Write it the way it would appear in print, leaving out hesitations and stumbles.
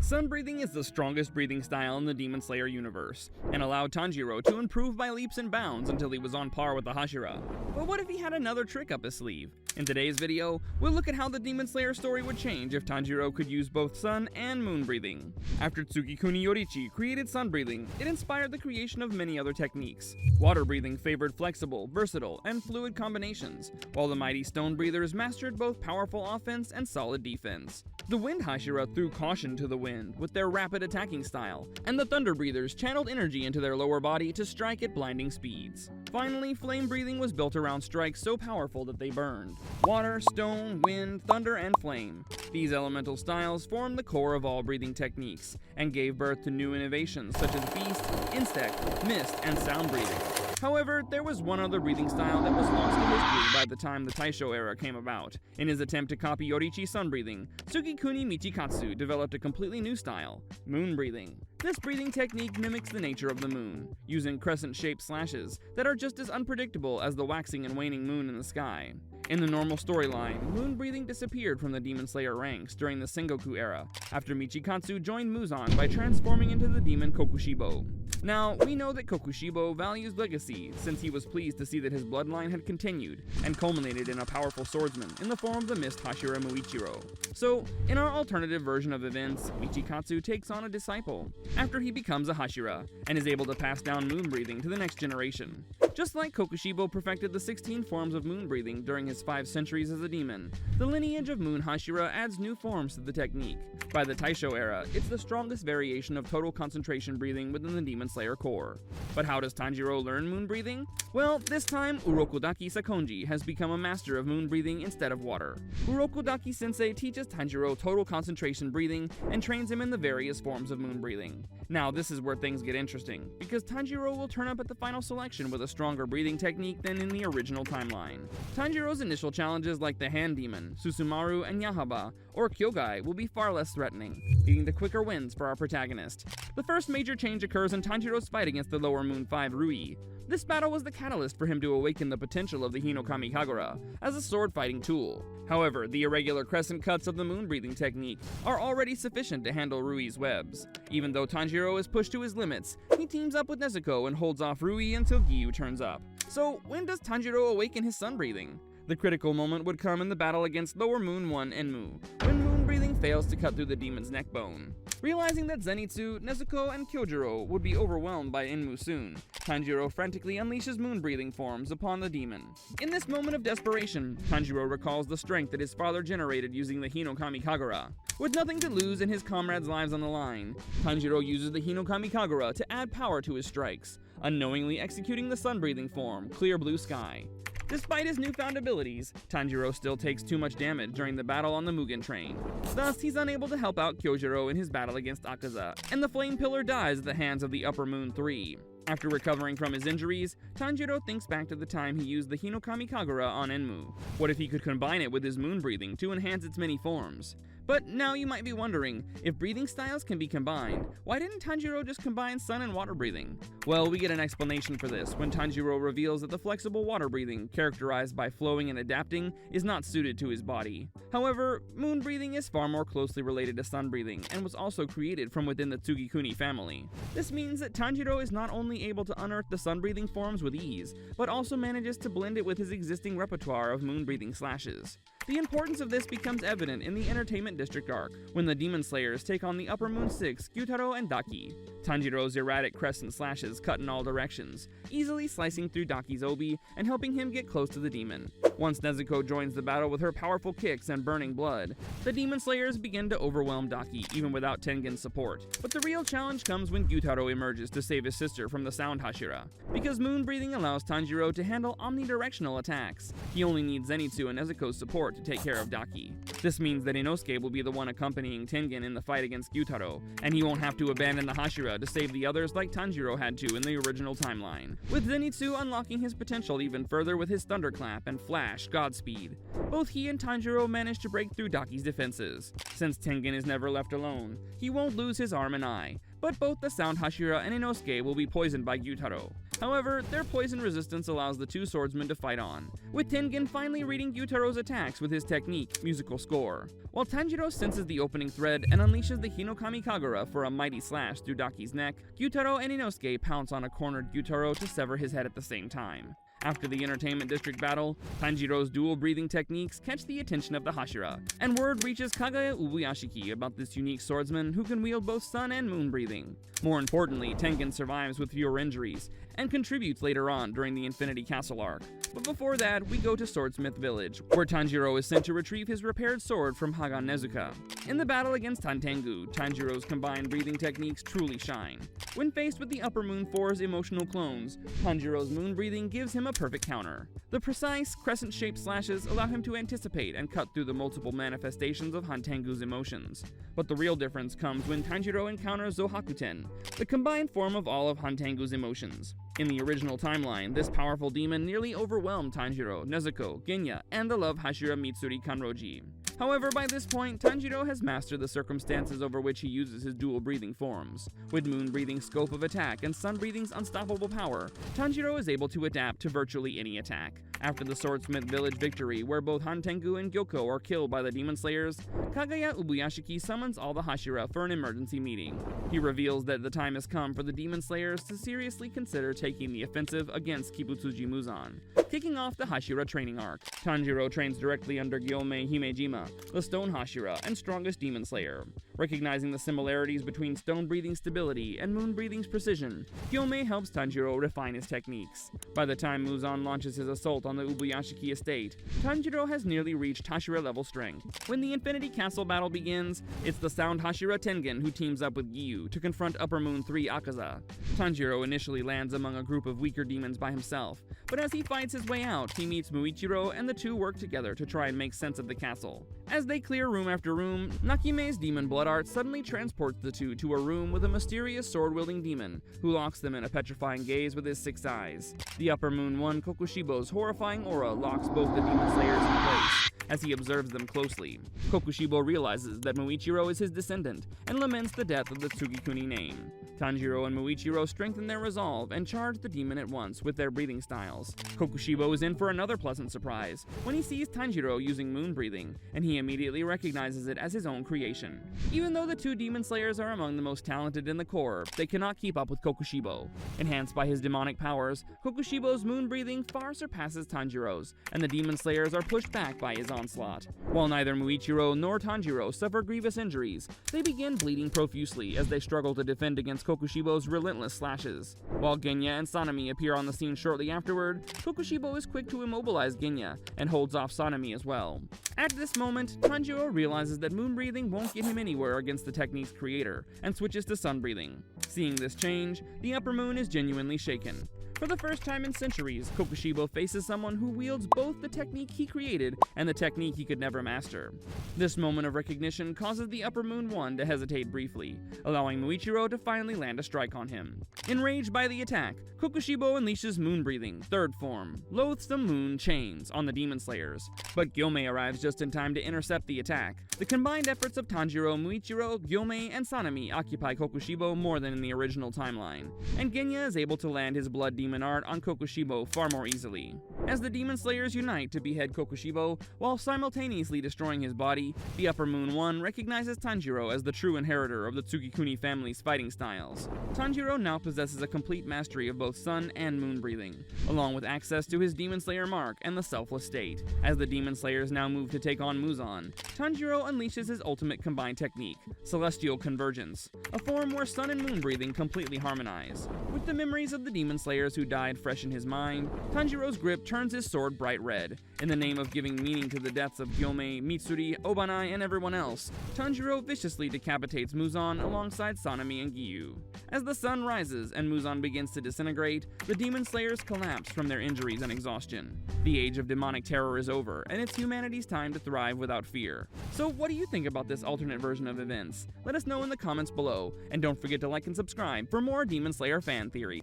Sun breathing is the strongest breathing style in the Demon Slayer universe, and allowed Tanjiro to improve by leaps and bounds until he was on par with the Hashira. But what if he had another trick up his sleeve? In today's video, we'll look at how the Demon Slayer story would change if Tanjiro could use both sun and moon breathing. After Tsukikuni Yoriichi created sun breathing, it inspired the creation of many other techniques. Water breathing favored flexible, versatile, and fluid combinations, while the mighty stone breathers mastered both powerful offense and solid defense. The wind Hashira threw caution to the wind with their rapid attacking style, and the thunder breathers channeled energy into their lower body to strike at blinding speeds. Finally, flame breathing was built around strikes so powerful that they burned. Water, stone, wind, thunder, and flame. These elemental styles formed the core of all breathing techniques, and gave birth to new innovations such as beast, insect, mist, and sound breathing. However, there was one other breathing style that was lost to history by the time the Taisho era came about. In his attempt to copy Yoriichi's sun breathing, Tsukikuni Michikatsu developed a completely new style, moon breathing. This breathing technique mimics the nature of the moon, using crescent-shaped slashes that are just as unpredictable as the waxing and waning moon in the sky. In the normal storyline, moon breathing disappeared from the Demon Slayer ranks during the Sengoku era, after Michikatsu joined Muzan by transforming into the demon Kokushibo. Now, we know that Kokushibo values legacy, since he was pleased to see that his bloodline had continued, and culminated in a powerful swordsman in the form of the mist Hashira Muichiro. So, in our alternative version of events, Michikatsu takes on a disciple, after he becomes a Hashira, and is able to pass down moon breathing to the next generation. Just like Kokushibo perfected the 16 forms of moon breathing during his 5 centuries as a demon, the lineage of moon Hashira adds new forms to the technique. By the Taisho era, it's the strongest variation of total concentration breathing within the Demon Slayer core. But how does Tanjiro learn moon breathing? Well, this time, Urokudaki Sakonji has become a master of moon breathing instead of water. Urokudaki Sensei teaches Tanjiro total concentration breathing and trains him in the various forms of moon breathing. Now, this is where things get interesting, because Tanjiro will turn up at the final selection with a stronger breathing technique than in the original timeline. Tanjiro's initial challenges like the Hand Demon, Susumaru, and Yahaba, or Kyogai will be far less threatening, leading to quicker wins for our protagonist. The first major change occurs in Tanjiro's fight against the Lower Moon 5 Rui. This battle was the catalyst for him to awaken the potential of the Hinokami Kagura as a sword-fighting tool. However, the irregular crescent cuts of the moon-breathing technique are already sufficient to handle Rui's webs. Even though Tanjiro is pushed to his limits, he teams up with Nezuko and holds off Rui until Giyu turns up. So, when does Tanjiro awaken his sun-breathing? The critical moment would come in the battle against Lower Moon 1 Enmu, when moon breathing fails to cut through the demon's neck bone. Realizing that Zenitsu, Nezuko, and Kyojuro would be overwhelmed by Enmu soon, Tanjiro frantically unleashes moon-breathing forms upon the demon. In this moment of desperation, Tanjiro recalls the strength that his father generated using the Hinokami Kagura. With nothing to lose and his comrades' lives on the line, Tanjiro uses the Hinokami Kagura to add power to his strikes, unknowingly executing the sun-breathing form, Clear Blue Sky. Despite his newfound abilities, Tanjiro still takes too much damage during the battle on the Mugen train. Thus, he's unable to help out Kyojuro in his battle against Akaza, and the Flame Pillar dies at the hands of the Upper Moon 3. After recovering from his injuries, Tanjiro thinks back to the time he used the Hinokami Kagura on Enmu. What if he could combine it with his moon breathing to enhance its many forms? But now you might be wondering, if breathing styles can be combined, why didn't Tanjiro just combine sun and water breathing? Well, we get an explanation for this when Tanjiro reveals that the flexible water breathing, characterized by flowing and adapting, is not suited to his body. However, moon breathing is far more closely related to sun breathing and was also created from within the Tsukikuni family. This means that Tanjiro is not only able to unearth the sun breathing forms with ease, but also manages to blend it with his existing repertoire of moon breathing slashes. The importance of this becomes evident in the Entertainment District arc, when the Demon Slayers take on the Upper Moon 6, Gyutaro and Daki. Tanjiro's erratic crescent slashes cut in all directions, easily slicing through Daki's obi and helping him get close to the demon. Once Nezuko joins the battle with her powerful kicks and burning blood, the Demon Slayers begin to overwhelm Daki even without Tengen's support. But the real challenge comes when Gyutaro emerges to save his sister from the Sound Hashira. Because moon breathing allows Tanjiro to handle omnidirectional attacks, he only needs Zenitsu and Nezuko's support to take care of Daki. This means that Inosuke will be the one accompanying Tengen in the fight against Gyutaro, and he won't have to abandon the Hashira to save the others like Tanjiro had to in the original timeline, with Zenitsu unlocking his potential even further with his Thunderclap and Flash Godspeed. Both he and Tanjiro manage to break through Daki's defenses. Since Tengen is never left alone, he won't lose his arm and eye, but both the Sound Hashira and Inosuke will be poisoned by Gyutaro. However, their poison resistance allows the two swordsmen to fight on, with Tengen finally reading Gyutaro's attacks with his technique, Musical Score. While Tanjiro senses the opening thread and unleashes the Hinokami Kagura for a mighty slash through Daki's neck, Gyutaro and Inosuke pounce on a cornered Gyutaro to sever his head at the same time. After the Entertainment District battle, Tanjiro's dual breathing techniques catch the attention of the Hashira, and word reaches Kagaya Ubuyashiki about this unique swordsman who can wield both sun and moon breathing. More importantly, Tengen survives with fewer injuries, and contributes later on during the Infinity Castle arc. But before that, we go to Swordsmith Village, where Tanjiro is sent to retrieve his repaired sword from Hagan Nezuka. In the battle against Tantengu, Tanjiro's combined breathing techniques truly shine. When faced with the Upper Moon 4's emotional clones, Tanjiro's moon breathing gives him a perfect counter. The precise, crescent-shaped slashes allow him to anticipate and cut through the multiple manifestations of Hantengu's emotions. But the real difference comes when Tanjiro encounters Zohakuten, the combined form of all of Hantengu's emotions. In the original timeline, this powerful demon nearly overwhelmed Tanjiro, Nezuko, Genya, and the love Hashira Mitsuri Kanroji. However, by this point, Tanjiro has mastered the circumstances over which he uses his dual breathing forms. With Moon Breathing's scope of attack and Sun Breathing's unstoppable power, Tanjiro is able to adapt to virtually any attack. After the Swordsmith Village victory, where both Hantengu and Gyoko are killed by the Demon Slayers, Kagaya Ubuyashiki summons all the Hashira for an emergency meeting. He reveals that the time has come for the Demon Slayers to seriously consider taking the offensive against Kibutsuji Muzan, kicking off the Hashira training arc. Tanjiro trains directly under Gyomei Himejima, the Stone Hashira and strongest Demon Slayer. Recognizing the similarities between stone breathing stability and moon breathing's precision, Gyomei helps Tanjiro refine his techniques. By the time Muzan launches his assault on the Ubuyashiki estate, Tanjiro has nearly reached Hashira level strength. When the Infinity Castle battle begins, it's the sound Hashira Tengen who teams up with Giyu to confront Upper Moon 3 Akaza. Tanjiro initially lands among a group of weaker demons by himself, but as he fights his way out, he meets Muichiro and the two work together to try and make sense of the castle. As they clear room after room, Nakime's demon blood art suddenly transports the two to a room with a mysterious sword-wielding demon, who locks them in a petrifying gaze with his 6 eyes. The Upper Moon 1 Kokushibo's horrifying aura locks both the demon slayers in place, as he observes them closely. Kokushibo realizes that Muichiro is his descendant, and laments the death of the Tsugikuni name. Tanjiro and Muichiro strengthen their resolve and charge the demon at once with their breathing styles. Kokushibo is in for another pleasant surprise when he sees Tanjiro using moon breathing, and he immediately recognizes it as his own creation. Even though the two demon slayers are among the most talented in the Corps, they cannot keep up with Kokushibo. Enhanced by his demonic powers, Kokushibo's moon breathing far surpasses Tanjiro's, and the demon slayers are pushed back by his onslaught. While neither Muichiro nor Tanjiro suffer grievous injuries, they begin bleeding profusely as they struggle to defend against Kokushibo's relentless slashes. While Genya and Sanemi appear on the scene shortly afterward, Kokushibo is quick to immobilize Genya and holds off Sanemi as well. At this moment, Tanjiro realizes that moon breathing won't get him anywhere against the technique's creator, and switches to sun breathing. Seeing this change, the Upper Moon is genuinely shaken. For the first time in centuries, Kokushibo faces someone who wields both the technique he created and the technique he could never master. This moment of recognition causes the Upper Moon 1 to hesitate briefly, allowing Muichiro to finally land a strike on him. Enraged by the attack, Kokushibo unleashes Moon Breathing, third form, Loathsome Moon Chains, on the Demon Slayers, but Gyomei arrives just in time to intercept the attack. The combined efforts of Tanjiro, Muichiro, Gyomei, and Sanemi occupy Kokushibo more than in the original timeline, and Genya is able to land his Blood Demon art on Kokushibo far more easily. As the Demon Slayers unite to behead Kokushibo, while simultaneously destroying his body, the Upper Moon 1 recognizes Tanjiro as the true inheritor of the Tsugikuni family's fighting styles. Tanjiro now possesses a complete mastery of both sun and moon breathing, along with access to his Demon Slayer mark and the Selfless State. As the Demon Slayers now move to take on Muzan, Tanjiro unleashes his ultimate combined technique, Celestial Convergence, a form where sun and moon breathing completely harmonize. With the memories of the Demon Slayers who died fresh in his mind, Tanjiro's grip turns his sword bright red. In the name of giving meaning to the deaths of Gyomei, Mitsuri, Obanai, and everyone else, Tanjiro viciously decapitates Muzan alongside Sanemi and Giyu. As the sun rises and Muzan begins to disintegrate, the Demon Slayers collapse from their injuries and exhaustion. The age of demonic terror is over, and it's humanity's time to thrive without fear. So what do you think about this alternate version of events? Let us know in the comments below, and don't forget to like and subscribe for more Demon Slayer fan theory.